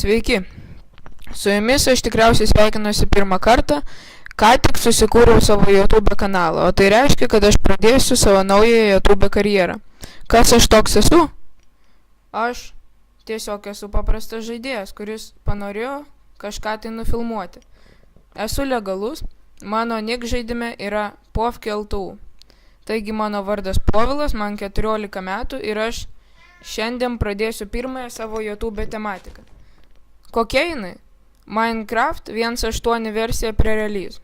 Sveiki. Su jumis aš tikriausiai sveikinuosi pirmą kartą, ką tik susikūriau savo YouTube kanalą, o tai reiškia, kad aš pradėsiu savo naują YouTube karjerą. Kas aš toks esu? Aš tiesiog esu paprastas žaidėjas, kuris panorėjo kažką tai nufilmuoti. Esu legalus, mano nick žaidime yra POVKLTU. Taigi mano vardas Povilas, man 14 metų ir aš šiandien pradėsiu pirmąją savo YouTube tematiką. Kokia jinai? Minecraft 1.8 versija pre-release.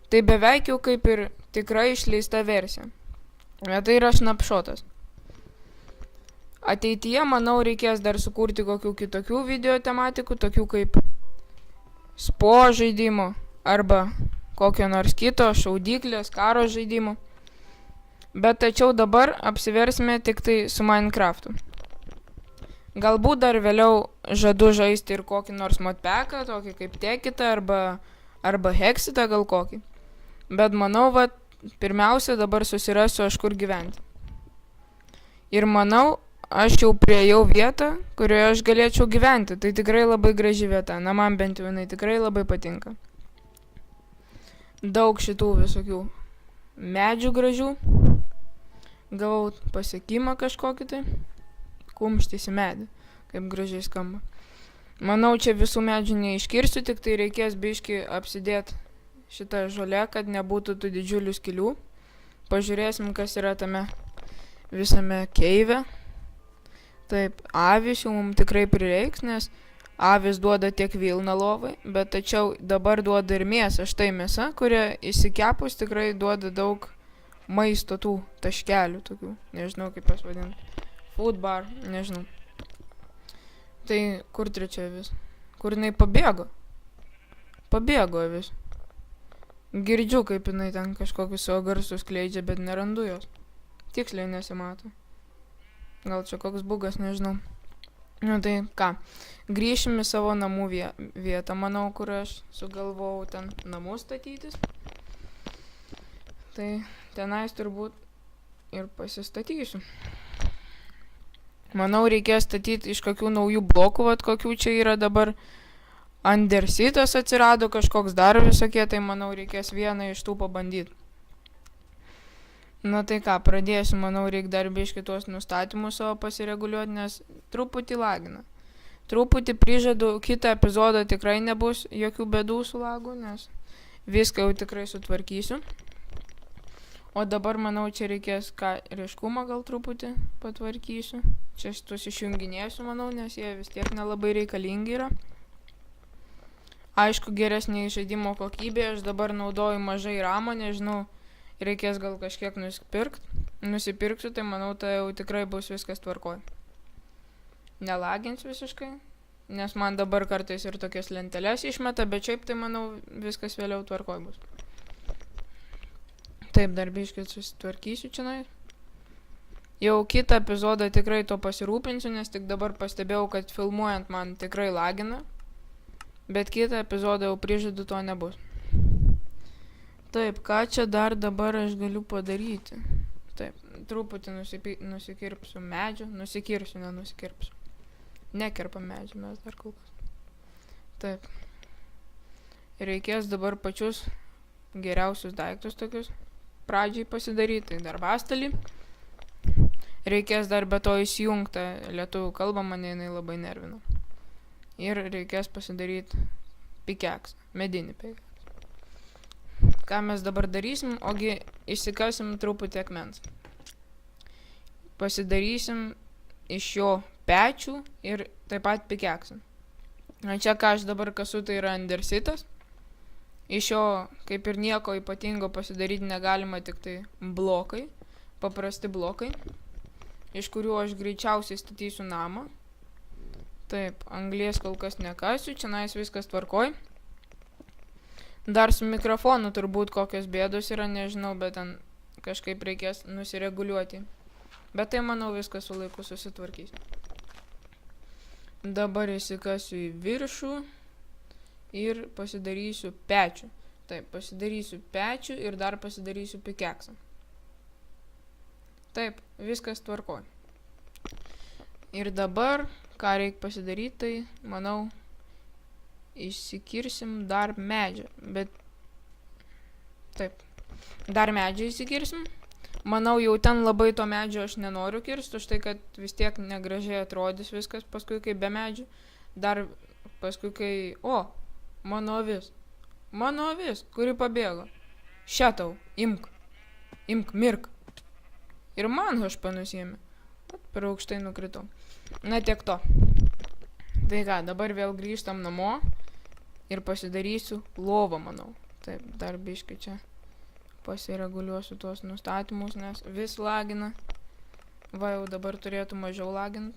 Tai beveik jau kaip ir tikrai išleista versija. Bet tai yra snapshotas. Ateityje, manau, reikės dar sukurti kokių kitokių video tematikų, tokių kaip spo žaidimo arba kokio nors kito šaudyklės, karo žaidimo. Bet tačiau dabar apsiversime tik tai su Minecraftu. Galbūt dar vėliau žadu žaisti ir kokį nors modpacką, tokį kaip Tekitą arba Hexitą gal kokį. Bet manau, pirmiausia dabar susirasiu aš kur gyventi. Ir manau, aš jau priėjau vietą, kurioje aš galėčiau gyventi. Tai tikrai labai graži vieta. Na, man bent jau jinai tikrai labai patinka. Daug šitų visokių medžių gražių. Gavau pasiekimą kažkokį tai. Kumštys į medį, kaip gražiai skamba. Manau, čia visų medžių neiškirsiu, tik tai reikės biškį apsidėti šitą žolę, kad nebūtų tų didžiulių skylių. Pažiūrėsim, kas yra tame visame keive. Taip, avis jau mums tikrai prireiks, nes avis duoda tiek vilną lovai, bet tačiau dabar duoda ir mėsą. Štai mėsa, kuria įsikepus tikrai duoda daug maisto tų taškelių tokių, nežinau kaip jas vadinti. Food bar, nežinau. Tai kur trečia avis? Kur jinai pabėgo? Pabėgo avis. Girdžiu, kaip jinai ten kažkokius savo garsus skleidžia, bet nerandu jos. Tiksliai nesimato. Gal čia koks bugas, nežinau. Nu tai ką, grįšim į savo namų vietą, manau, kur aš sugalvojau ten namus statytis. Tai tenais turbūt ir pasistatysiu. Manau, reikės statyti iš kokių naujų blokų, kokių čia yra dabar. Andersitas atsirado, kažkoks dar visokie, tai manau, reikės vieną iš tų pabandyti. Na tai ką, pradėsiu, manau, reikia dar biškį tuos nustatymus savo pasireguliuoti, nes truputį lagina. Truputį prižadu, kitą epizodą tikrai nebus jokių bėdų su lagu, nes viską jau tikrai sutvarkysiu. O dabar, manau, čia reikės ryškumą gal truputį patvarkysiu. Čia šitus išjunginėsiu, manau, nes jie vis tiek nelabai reikalingi yra. Aišku, geresnė žaidimo kokybė, aš dabar naudoju mažai ramo, nežinau, reikės gal kažkiek nusipirksiu, tai manau, tai jau tikrai bus viskas tvarkoj. Nelagins visiškai, nes man dabar kartais ir tokias lenteles išmeta, bet šiaip tai manau, viskas vėliau tvarkoj bus. Taip, dar biškit susitvarkysiu čionai. Jau kitą epizodą tikrai to pasirūpinsiu, nes tik dabar pastebėjau, kad filmuojant man tikrai lagina. Bet kitą epizodą jau prižadu to nebus. Taip, ką čia dar dabar aš galiu padaryti? Taip, truputį nusikirpsiu medžių. Nenusikirpsiu. Nekerpam medžių mes dar kol kas. Taip. Reikės dabar pačius geriausius daiktus tokius pradžiai pasidaryti. Tai darbastalį. Reikės dar be to įsijungti lietuvių kalbą, mane jinai labai nervina. Ir reikės pasidaryti pikeksą, medinį pikeksą. Ką mes dabar darysim, ogi išsikasim truputį akmens. Pasidarysim iš jo pečių ir taip pat pikeksą. Čia ką aš dabar kasu, tai yra andersitas. Iš jo kaip ir nieko ypatingo pasidaryti negalima, tik tai blokai, paprasti blokai, iš kurių aš greičiausiai statysiu namą. Taip, anglies kol kas nekasiu, čianais viskas tvarkoj. Dar su mikrofonu turbūt kokios bėdos yra, nežinau, bet ten kažkaip reikės nusireguliuoti. Bet tai, manau, viskas su laiku susitvarkys. Dabar įsikasiu į viršų ir pasidarysiu pečių. Taip, pasidarysiu pečių ir dar pasidarysiu pikeksą. Taip, viskas tvarkoj. Ir dabar, ką reikia pasidaryti, tai, manau, išsikirsim dar medžią, bet taip, dar medžią išsikirsim. Manau, jau ten labai to medžio aš nenoriu kirsti, už tai, kad vis tiek negražiai atrodys viskas paskui, kai be medžių. Dar paskui, kai, mano avis, kuri pabėgo. Šetau, imk, mirk. Ir man HP nusiėmė. Per aukštai nukritau. Na, tiek to. Tai ką, dabar vėl grįžtam namo ir pasidarysiu lovą, manau. Taip, dar biškai čia pasireguliuosiu tuos nustatymus, nes vis lagina. Va, jau dabar turėtų mažiau lagint.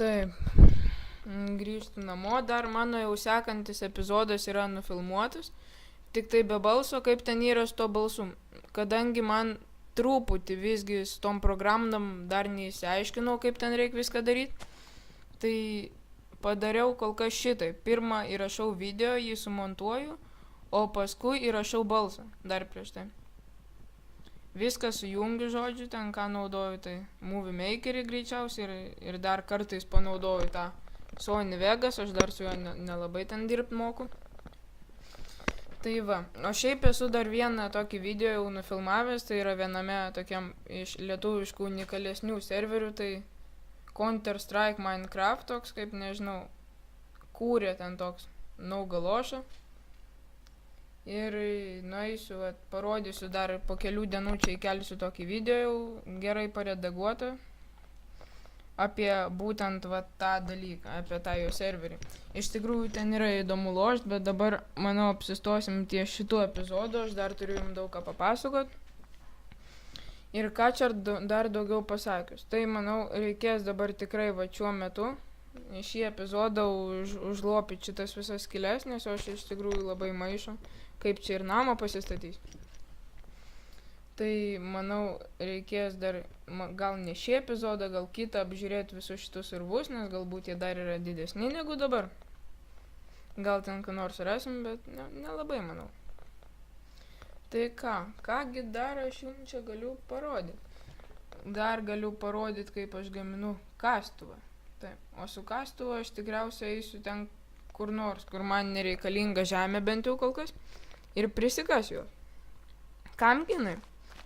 Taip, grįžtu namo. Dar mano jau sekantis epizodas yra nufilmuotas. Tik tai be balso, kaip ten yra su to balsu. Kadangi man truputį visgi su tom programom dar neįsiaiškinau, kaip ten reikia viską daryti, tai padariau kol kas šitai. Pirmą įrašau video, jį sumontuoju, o paskui įrašau balsą dar prieš tai. Viską sujungiu, žodžiu, ten ką naudoju, tai Movie Makerį greičiausiai ir dar kartais panaudoju tą Sony Vegas, aš dar su juo nelabai ten dirbt moku. Tai va, o šiaip esu dar vieną tokį video jau nufilmavęs, tai yra viename tokiam iš lietuviškų unikalesnių serverių, tai Counter-Strike Minecraft toks, kaip nežinau, kūrė ten toks Naugaloša. Ir nueisiu, parodysiu dar po kelių dienų čia įkelsiu tokį video jau gerai paredaguotą apie būtent tą dalyką, apie tą jo serverį. Iš tikrųjų ten yra įdomu lošt, bet dabar, manau, apsistosim ties šitų epizodų, aš dar turiu jums daug ką papasakot. Ir ką čia dar daugiau pasakius. Tai, manau, reikės dabar tikrai va šiuo metu į šį epizodą užlopyti šitas visas skylės, nes aš iš tikrųjų labai maišo, kaip čia ir namą pasistatys. Tai, manau, reikės dar, gal ne šį epizodą, gal kitą apžiūrėti visus šitus urvus, nes galbūt jie dar yra didesni negu dabar. Gal ten ką nors rasim, bet nelabai, manau. Tai kągi dar aš jums čia galiu parodyti. Dar galiu parodyti, kaip aš gaminu kastuvą. Taip, o su kastuvu aš tikriausiai eisiu ten kur nors, kur man nereikalinga žemė bent jau kol kas, ir prisikasiu. Kam ginai?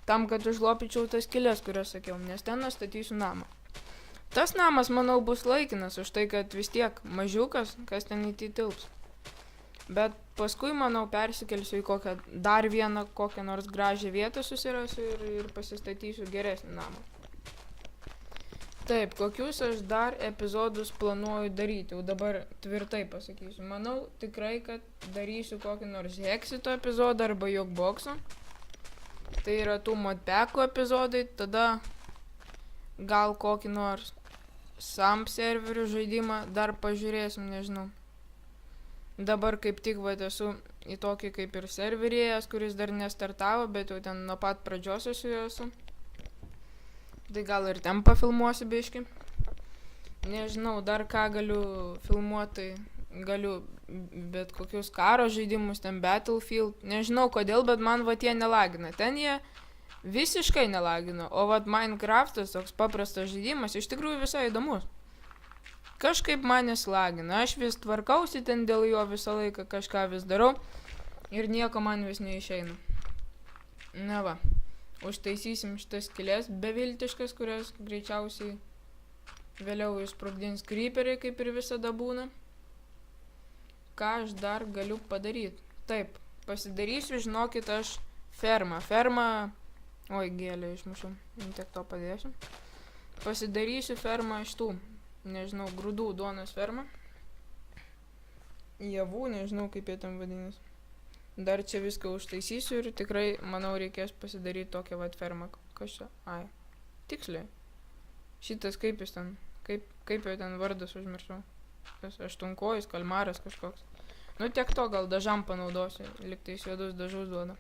Tam, kad užlopyčiau tas skylės, kurias sakiau, nes ten aš statysiu namą. Tas namas, manau, bus laikinas, už tai, kad vis tiek mažiukas, kas ten įtilps. Bet paskui, manau, persikelsiu į dar vieną kokią nors gražią vietą susirasiu ir pasistatysiu geresnį namą. Taip, kokius aš dar epizodus planuoju daryti, jau dabar tvirtai pasakysiu. Manau tikrai, kad darysiu kokį nors Hexito epizodą arba Jokboxo. Tai yra tų modpackų epizodai, tada gal kokį nors SAMP serverių žaidimą dar pažiūrėsim, nežinau. Dabar kaip tik esu į tokį kaip ir serverėjas, kuris dar nestartavo, bet jau ten nuo pat pradžios aš jau esu. Tai gal ir ten pafilmuosiu biškį. Nežinau, dar ką galiu filmuoti, galiu bet kokius karo žaidimus, ten Battlefield. Nežinau kodėl, bet man tie nelagina. Ten jie visiškai nelagina, o Minecraftas, toks paprastas žaidimas, iš tikrųjų visai įdomus. Kažkaip man neslagina, aš vis tvarkausi ten dėl jo visą laiką, kažką vis darau ir nieko man vis neišeina. Na va, užtaisysim šitas skylės beviltiškas, kurias greičiausiai vėliau išsprogdins creeperiai, kaip ir visada būna. Ką aš dar galiu padaryti? Taip, pasidarysiu, žinokit, aš fermą. Oi, gėlę išmušau, tiek to padėsiu. Pasidarysiu fermą iš tų, nežinau, grūdų duonos fermą. Javų, nežinau kaip jie ten vadinasi. Dar čia viską užtaisysiu ir tikrai, manau, reikės pasidaryti tokią fermą. Kas čia? Ai, tiksliai. Šitas kaip jis ten, kaip jo ten vardas užmiršau. Aštunkojus, kalmaras kažkoks. Nu tiek to, gal dažam panaudosiu, liktais juodus dažus duoda.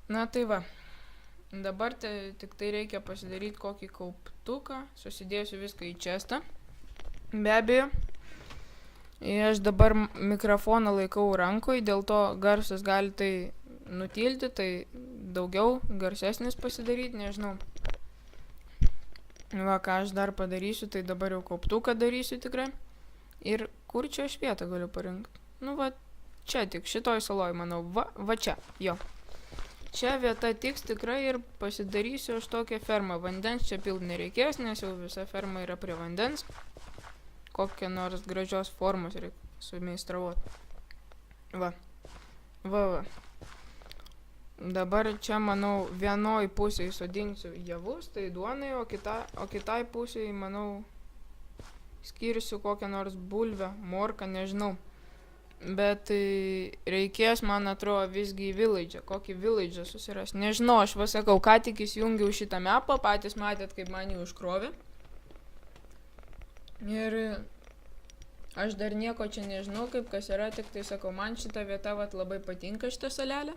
Na tai va, dabar tik tai reikia pasidaryti kokį kauptuką, susidėsiu viską į čestą, be abejo. Ir aš dabar mikrofoną laikau rankoje, dėl to garsas gali tai nutilti, tai daugiau garsesnis pasidaryti, nežinau. Va, ką aš dar padarysiu, tai dabar jau kauptuką darysiu tikrai. Ir kur čia aš vietą galiu parinkti? Nu, va, čia tik, šitoj saloj, manau, va čia, jo. Čia vieta tiks tikrai ir pasidarysiu aš tokią fermą. Vandens čia pilt nereikės, nes jau visa ferma yra prie vandens. Kokią nors gražios formos reikia sumeistravuoti. Va. Dabar čia, manau, vienoj pusėj sodinsiu javus, tai duonai, o kitai pusėj, manau, skirsiu kokią nors bulvę, morką, nežinau. Bet reikės, man atrodo, visgi į village'ą. Kokį village'ą susiras. Nežinau, aš sakau, ką tik įsijungiau šitą mapą, patys matėt, kaip man jį užkrovė. Ir aš dar nieko čia nežinau, kaip kas yra, tik tai sakau, man šita vieta vat labai patinka šitą salelę.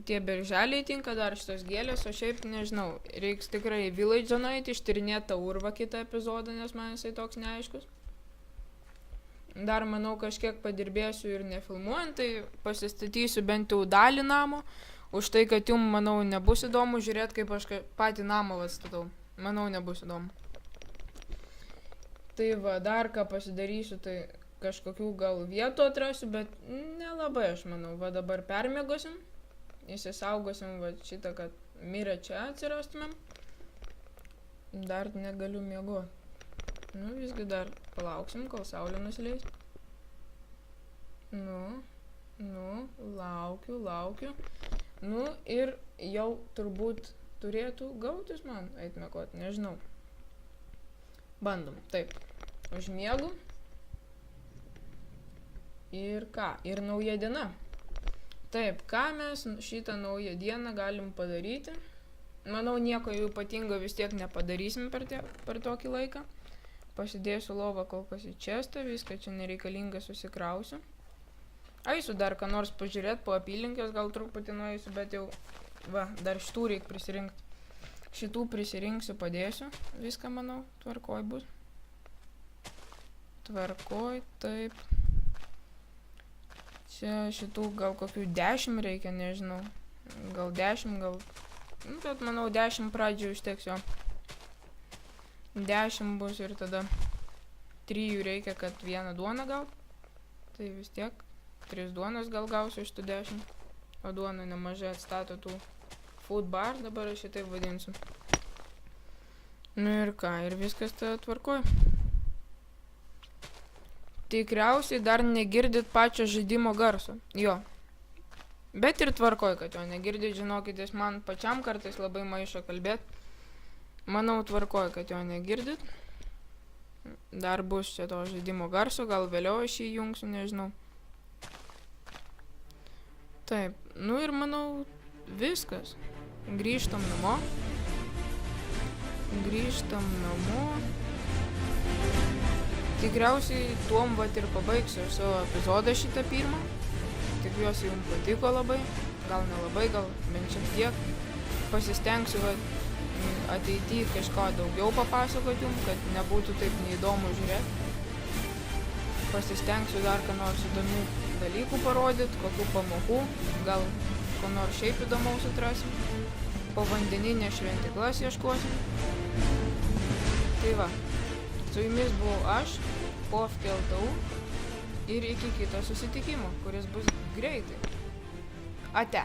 Tie berželiai tinka, dar šitos gėlės, o šiaip nežinau, reiks tikrai į village'ą nueiti, ištyrinėti tą urvą kitą epizodą, nes man jisai toks neaiškus. Dar, manau, kažkiek padirbėsiu ir nefilmuojant, tai pasistatysiu bent jau dalį namo, už tai, kad jums, manau, nebus įdomu žiūrėti, kaip aš patį namą atstatau. Manau, nebus įdomu. Tai va, dar ką pasidarysiu, tai kažkokių gal vietų atrasiu, bet nelabai, aš manau. Va, dabar permiegosim, įsisaugosim va šitą, kad mirę čia atsirastumėm. Dar negaliu miegoti. Nu, visgi dar palauksim, kol saulė nusileis. Laukiu. Nu, ir jau turbūt turėtų gautis man eit miegoti, nežinau. Bandom, taip. Užmiegu. Ir ką? Ir nauja diena. Taip, ką mes šitą naują dieną galim padaryti? Manau, nieko jau ypatingo vis tiek nepadarysim per tokį laiką. Pasidėsiu lovą kol kas į čestą, viską čia nereikalinga susikrausiu. Eisiu dar ką nors pažiūrėti po apylinkės, gal truputį nueisiu, bet jau, va, dar šitų reik prisirinkti. Šitų prisirinksiu, padėsiu, viską, manau, tvarkoj bus. Tvarkoj, taip. Čia šitų gal kokių 10 reikia, nežinau. Gal 10, gal... Nu, bet manau 10 pradžių užteks jo. 10 bus ir tada 3 reikia, kad vieną duoną gaut. Tai vis tiek 3 duonas gal gausiu iš tų 10. O duona nemažai atstato tų food bar, dabar aš šitaip vadinsiu. Nu ir ką, ir viskas tada tvarkoj. Tikriausiai dar negirdit pačio žaidimo garso. Jo. Bet ir tvarkoj, kad jo negirdit, žinokitės, man pačiam kartais labai maišo kalbėt. Manau, tvarkoj, kad jo negirdit. Dar bus čia to žaidimo garso, gal vėliau aš jį jungsiu, nežinau. Taip, nu ir manau, viskas. Grįžtam namo. Tikriausiai tuom vat ir pabaigsiu savo epizodą šitą pirmą. Tikiuosi jums patiko labai. Gal nelabai, gal bent šiek tiek. Pasistengsiu ateityje kažko daugiau papasakoti jums, kad nebūtų taip neįdomu žiūrėti. Pasistengsiu dar ką nors įdomių dalykų parodyti, kokių pamokų, gal ko nors šiaip įdomaus atrasim. Povandeninės šventiklas ieškosim. Tai va, su jumis buvau aš, POFKLTU, ir iki kito susitikimo, kuris bus greitai. Ate.